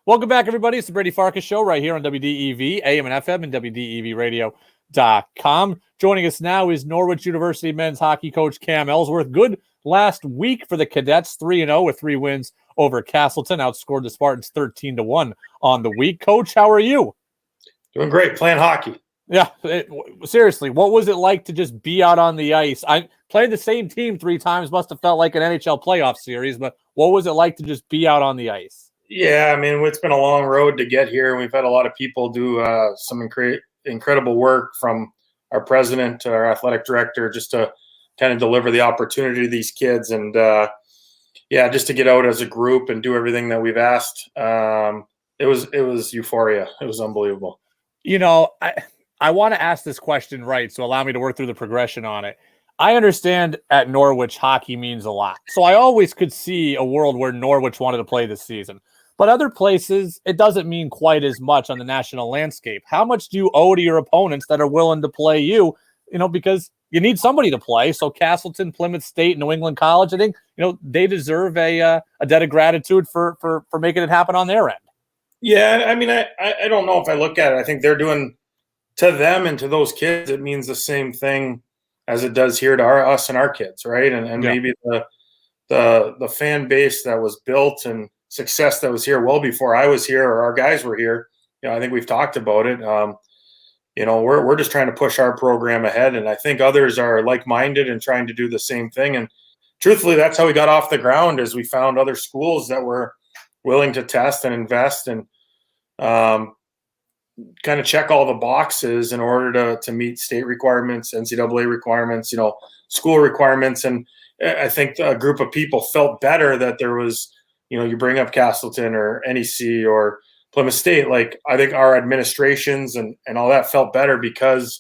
Welcome back, everybody. It's the Brady Farkas Show right here on WDEV, AM and FM, and WDEVradio.com. Joining us now is Norwich University men's hockey coach Cam Ellsworth. Good last week for the Cadets, 3-0 with 3 wins over Castleton. Outscored the Spartans 13-1 on the week. Coach, how are you? Doing great, playing hockey. Yeah, seriously, what was it like to just be out on the ice? I played the same team 3 times, must have felt like an NHL playoff series, but what was it like to just be out on the ice? Yeah, I mean, it's been a long road to get here. We've had a lot of people do some incredible work, from our president to our athletic director, just to kind of deliver the opportunity to these kids. And, just to get out as a group and do everything that we've asked, it was euphoria. It was unbelievable. You know, I want to ask this question right, so allow me to work through the progression on it. I understand at Norwich, hockey means a lot. So I always could see a world where Norwich wanted to play this season. But other places, it doesn't mean quite as much on the national landscape. How much do you owe to your opponents that are willing to play you? You know, because you need somebody to play. So Castleton, Plymouth State, New England College, I think, they deserve a debt of gratitude for making it happen on their end. Yeah, I mean, I don't know if I look at it. I think they're doing, to them and to those kids, it means the same thing as it does here to us and our kids, right? And maybe the fan base that was built and success that was here well before I was here or our guys were here. I think we've talked about it. We're just trying to push our program ahead, and I think others are like-minded and trying to do the same thing. And truthfully, that's how we got off the ground, is we found other schools that were willing to test and invest and kind of check all the boxes in order to meet state requirements, NCAA requirements, school requirements. And I think a group of people felt better that there was, you bring up Castleton or NEC or Plymouth State. Like, I think our administrations and all that felt better because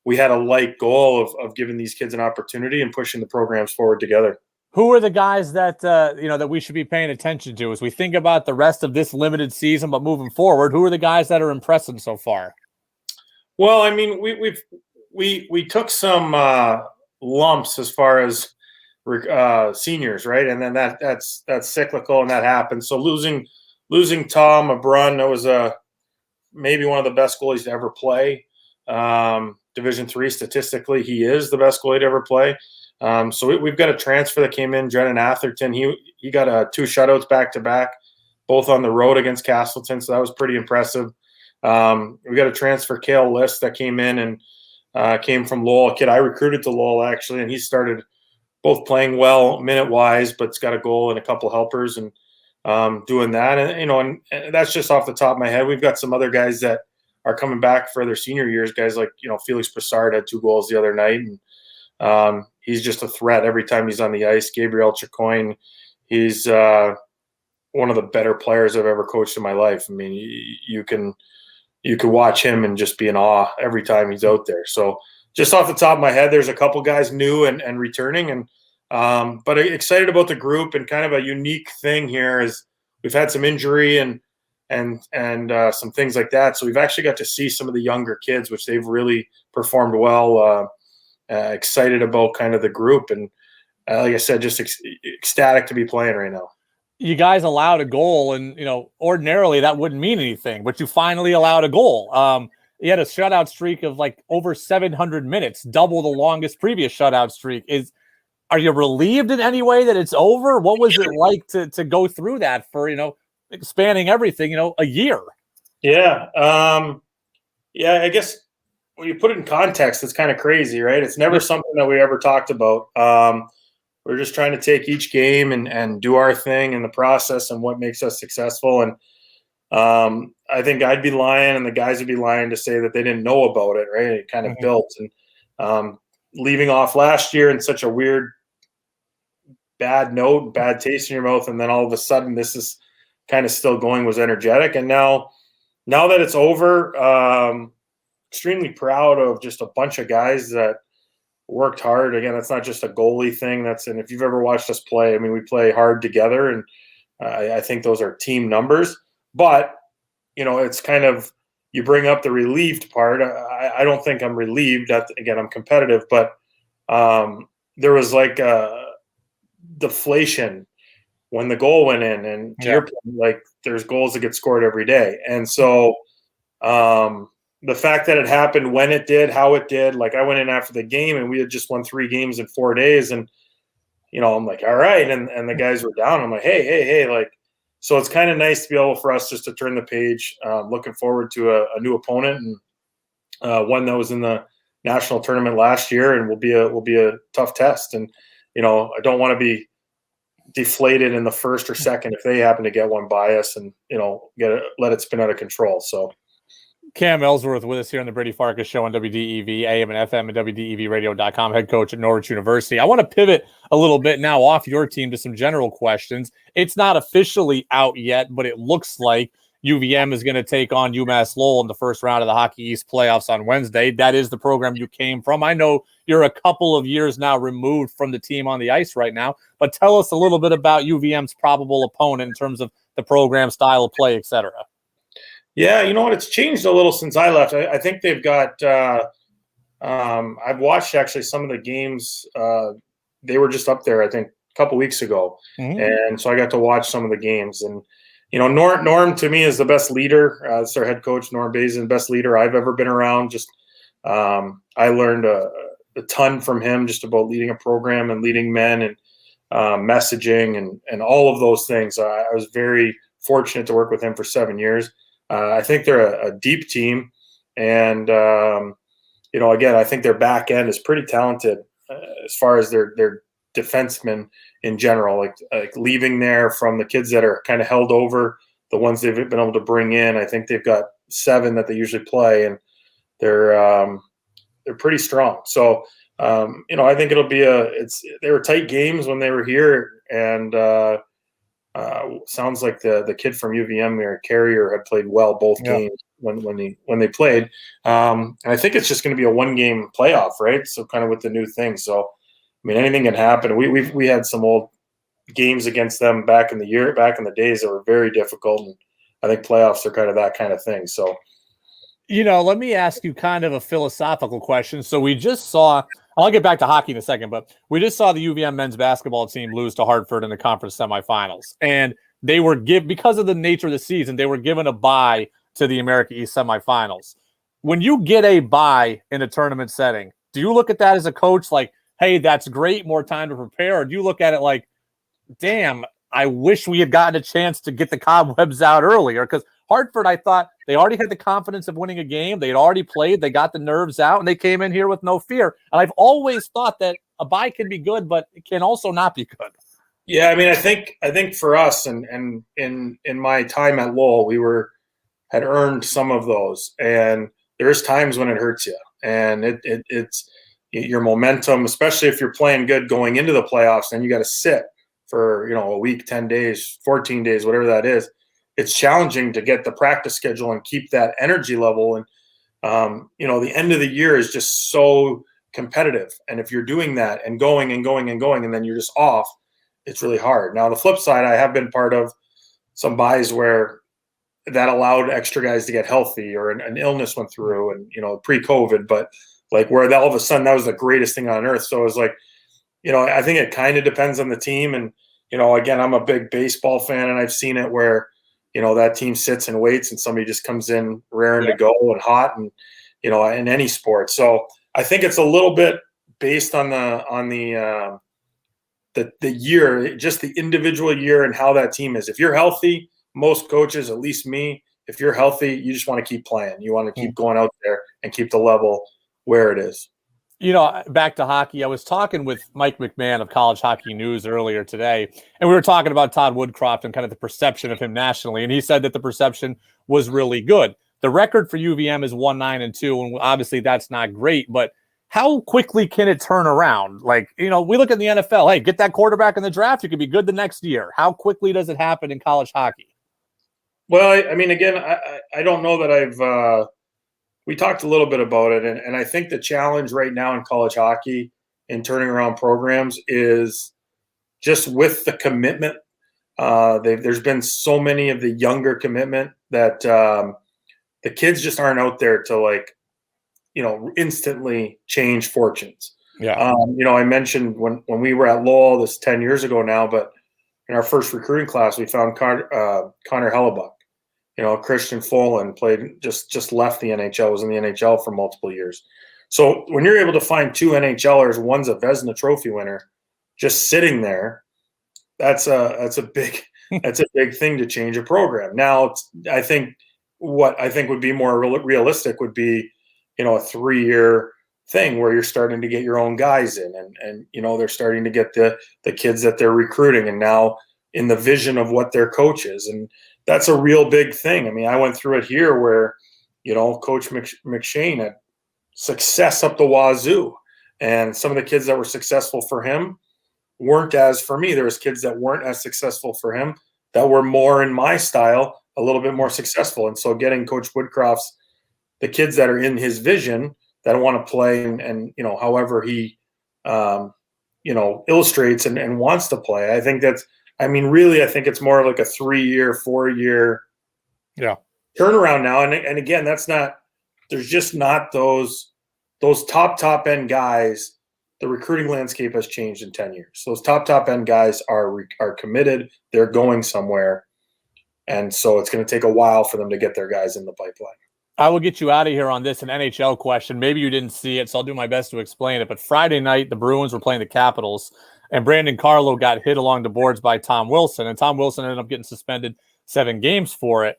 we had a like goal of giving these kids an opportunity and pushing the programs forward together. Who are the guys that, that we should be paying attention to as we think about the rest of this limited season, but moving forward? Who are the guys that are impressing so far? Well, I mean, we took some lumps as far as seniors, right? And then that's cyclical, and that happens. So losing Tom Abrun, that was maybe one of the best goalies to ever play. Division III, statistically, he is the best goalie to ever play. So we've got a transfer that came in, Drennan Atherton. He got 2 shutouts back-to-back, both on the road against Castleton, so that was pretty impressive. We got a transfer, Cale List, that came in and came from Lowell, a kid I recruited to Lowell, actually, and he started both playing well minute-wise, but it's got a goal and a couple helpers and doing that. And, and that's just off the top of my head. We've got some other guys that are coming back for their senior years, guys like, Felix Brassard had 2 goals the other night, and he's just a threat every time he's on the ice. Gabriel Chacoin, he's one of the better players I've ever coached in my life. I mean, you can watch him and just be in awe every time he's out there. So just off the top of my head, there's a couple guys new and returning, and but excited about the group. And kind of a unique thing here is we've had some injury and some things like that. So we've actually got to see some of the younger kids, which they've really performed well. Excited about kind of the group, and like I said, just ecstatic to be playing right now. You guys allowed a goal, and ordinarily that wouldn't mean anything, but you finally allowed a goal. You had a shutout streak of like over 700 minutes, double the longest previous shutout streak. Are you relieved in any way that it's over? What was it like to go through that for spanning everything, a year? Yeah, I guess when you put it in context, it's kind of crazy, right? It's never something that we ever talked about. We're just trying to take each game and do our thing in the process and what makes us successful. And I think I'd be lying and the guys would be lying to say that they didn't know about it, right? It kind of built. And leaving off last year in such a weird, bad note, bad taste in your mouth, and then all of a sudden this is kind of still going, was energetic. And now that it's over, extremely proud of just a bunch of guys that worked hard. Again, it's not just a goalie thing. And if you've ever watched us play, I mean, we play hard together, and I think those are team numbers. But, it's kind of, you bring up the relieved part. I don't think I'm relieved. Again, I'm competitive, but there was like a deflation when the goal went in. And to your point, like there's goals that get scored every day. And so the fact that it happened when it did, how it did, like I went in after the game and we had just won 3 games in 4 days. And, I'm like, all right. And the guys were down. I'm like, hey, like, so it's kind of nice to be able for us just to turn the page, looking forward to a new opponent and one that was in the national tournament last year and will be a tough test. And, I don't want to be deflated in the first or second if they happen to get one by us and, let it spin out of control. So. Cam Ellsworth with us here on the Brady Farkas Show on WDEV, AM and FM and WDEVradio.com, head coach at Norwich University. I want to pivot a little bit now off your team to some general questions. It's not officially out yet, but it looks like UVM is going to take on UMass Lowell in the first round of the Hockey East playoffs on Wednesday. That is the program you came from. I know you're a couple of years now removed from the team on the ice right now, but tell us a little bit about UVM's probable opponent in terms of the program, style of play, etc. Yeah, you know what? It's changed a little since I left. I think they've got I've watched actually some of the games. They were just up there, I think, a couple weeks ago. And so I got to watch some of the games. And, Norm to me is the best leader. It's their head coach, Norm Bazin, best leader I've ever been around. Just I learned a ton from him just about leading a program and leading men and messaging and all of those things. I was very fortunate to work with him for 7 years. I think they're a deep team, and again, I think their back end is pretty talented as far as their defensemen in general. Like leaving there from the kids that are kind of held over, the ones they've been able to bring in. I think they've got 7 that they usually play, and they're pretty strong. So I think it'll be they were tight games when they were here, and sounds like the kid from UVM, Carrier, had played well both games when they played. And I think it's just going to be a 1-game playoff, right? So kind of with the new thing. So I mean, anything can happen. We had some old games against them back in the days that were very difficult, and I think playoffs are kind of that kind of thing. So. Let me ask you kind of a philosophical question. So we just saw, I'll get back to hockey in a second, but we just saw the UVM men's basketball team lose to Hartford in the conference semifinals. And they were because of the nature of the season, they were given a bye to the America East semifinals. When you get a bye in a tournament setting, do you look at that as a coach like, hey, that's great, more time to prepare? Or do you look at it like, damn, I wish we had gotten a chance to get the cobwebs out earlier? Because Hartford, I thought they already had the confidence of winning a game. They had already played. They got the nerves out, and they came in here with no fear. And I've always thought that a bye can be good, but it can also not be good. Yeah, I mean, I think for us and in my time at Lowell, we had earned some of those, and there's times when it hurts you, and it's your momentum, especially if you're playing good going into the playoffs, and you got to sit for a week, 10 days, 14 days, whatever that is. It's challenging to get the practice schedule and keep that energy level. And, the end of the year is just so competitive. And if you're doing that and going and going and going, and then you're just off, it's really hard. Now, the flip side, I have been part of some buys where that allowed extra guys to get healthy or an illness went through and, pre-COVID, but like where all of a sudden that was the greatest thing on earth. So it was like, I think it kind of depends on the team. And, again, I'm a big baseball fan, and I've seen it where that team sits and waits and somebody just comes in raring to go and hot and, in any sport. So I think it's a little bit based on the year, just the individual year and how that team is. If you're healthy, most coaches, at least me, if you're healthy, you just want to keep playing. You want to keep going out there and keep the level where it is. Back to hockey, I was talking with Mike McMahon of College Hockey News earlier today, and we were talking about Todd Woodcroft and kind of the perception of him nationally, and he said that the perception was really good. The record for UVM is 1-9-2, and obviously that's not great, but how quickly can it turn around? Like, we look at the NFL, hey, get that quarterback in the draft, you could be good the next year. How quickly does it happen in college hockey? Well, I mean, again, I don't know that we talked a little bit about it, and I think the challenge right now in college hockey in turning around programs is just with the commitment. There's been so many of the younger commitment that the kids just aren't out there to instantly change fortunes. Yeah. I mentioned when we were at Lowell, this 10 years ago now, but in our first recruiting class, we found Connor Hellebuck. Christian Folan just left the NHL, was in the NHL for multiple years. So when you're able to find 2 NHLers, one's a Vezina Trophy winner, just sitting there, that's a big thing to change a program. Now, I think what would be more realistic would be, a 3-year thing where you're starting to get your own guys in, and they're starting to get the kids that they're recruiting, and now in the vision of what their coach is. And that's a real big thing. I mean, I went through it here where, Coach McShane had success up the wazoo, and some of the kids that were successful for him weren't as for me. There was kids that weren't as successful for him that were more in my style, a little bit more successful. And so getting Coach Woodcroft's, the kids that are in his vision that want to play and however he, illustrates and wants to play. I think I think it's more like a 3-year, 4-year turnaround now. And again, there's just not those top end guys. The recruiting landscape has changed in 10 years. Those top end guys are committed. They're going somewhere. And so it's going to take a while for them to get their guys in the pipeline. I will get you out of here on this, an NHL question. Maybe you didn't see it, so I'll do my best to explain it. But Friday night, the Bruins were playing the Capitals, and Brandon Carlo got hit along the boards by Tom Wilson, and Tom Wilson ended up getting suspended 7 games for it.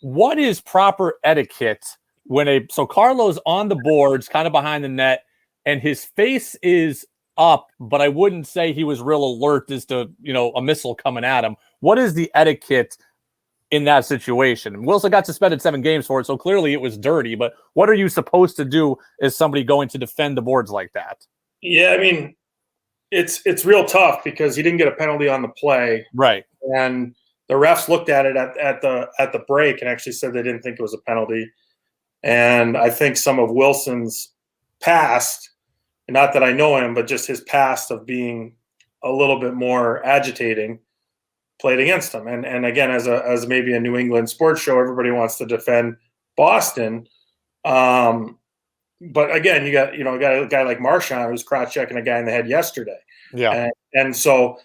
What is proper etiquette so Carlo's on the boards, kind of behind the net, and his face is up, but I wouldn't say he was real alert as to, a missile coming at him. What is the etiquette in that situation? Wilson got suspended 7 games for it, so clearly it was dirty, but what are you supposed to do as somebody going to defend the boards like that? Yeah, I mean, it's real tough because he didn't get a penalty on the play. Right. And the refs looked at it at the break and actually said they didn't think it was a penalty. And I think some of Wilson's past, not that I know him, but just his past of being a little bit more agitating, played against him. And again, as maybe a New England sports show, everybody wants to defend Boston. But again, you got a guy like Marchand who's cross-checking a guy in the head yesterday. Yeah. And so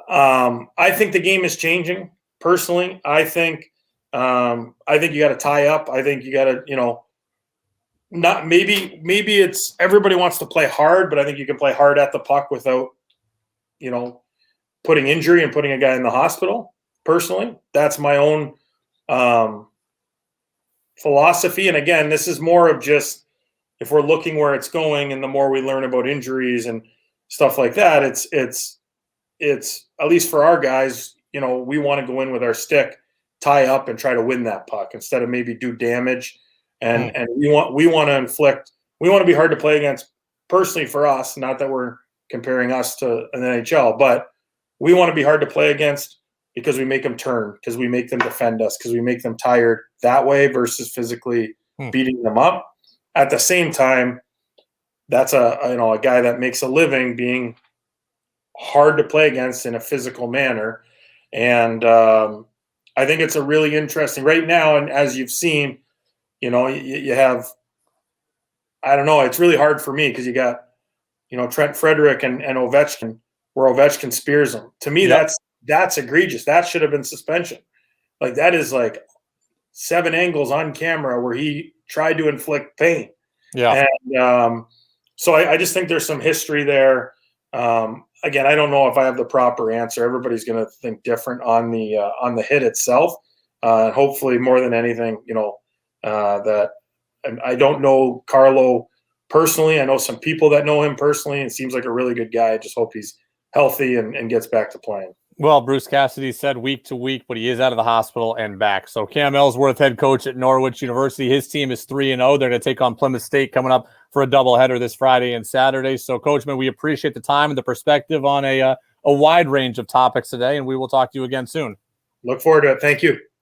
I think the game is changing. Personally, I think you got to tie up. I think you got to, not maybe it's everybody wants to play hard, but I think you can play hard at the puck without, putting injury and putting a guy in the hospital. Personally, that's my own philosophy. And again, this is more of just, if we're looking where it's going and the more we learn about injuries and stuff like that, it's at least for our guys, we want to go in with our stick, tie up and try to win that puck instead of maybe do damage. And we want to inflict, we want to be hard to play against personally for us, not that we're comparing us to an NHL, but we want to be hard to play against because we make them turn, because we make them defend us, because we make them tired that way versus physically beating them up. At the same time, that's a guy that makes a living being hard to play against in a physical manner. And I think it's a really interesting right now. And as you've seen, you have, I don't know, it's really hard for me because you got, Trent Frederick and Ovechkin, where Ovechkin spears him. To me, that's egregious. That should have been suspension. Like, that is like 7 angles on camera where he tried to inflict pain. Yeah. And so I just think there's some history there. Again, I don't know if I have the proper answer. Everybody's going to think different on the hit itself. Hopefully, more than anything, that I don't know Carlo personally. I know some people that know him personally, and seems like a really good guy. I just hope he's healthy and gets back to playing. Well, Bruce Cassidy said week to week, but he is out of the hospital and back. So Cam Ellsworth, head coach at Norwich University, his team is 3-0. They're going to take on Plymouth State coming up for a doubleheader this Friday and Saturday. So, Coachman, we appreciate the time and the perspective on a wide range of topics today, and we will talk to you again soon. Look forward to it. Thank you.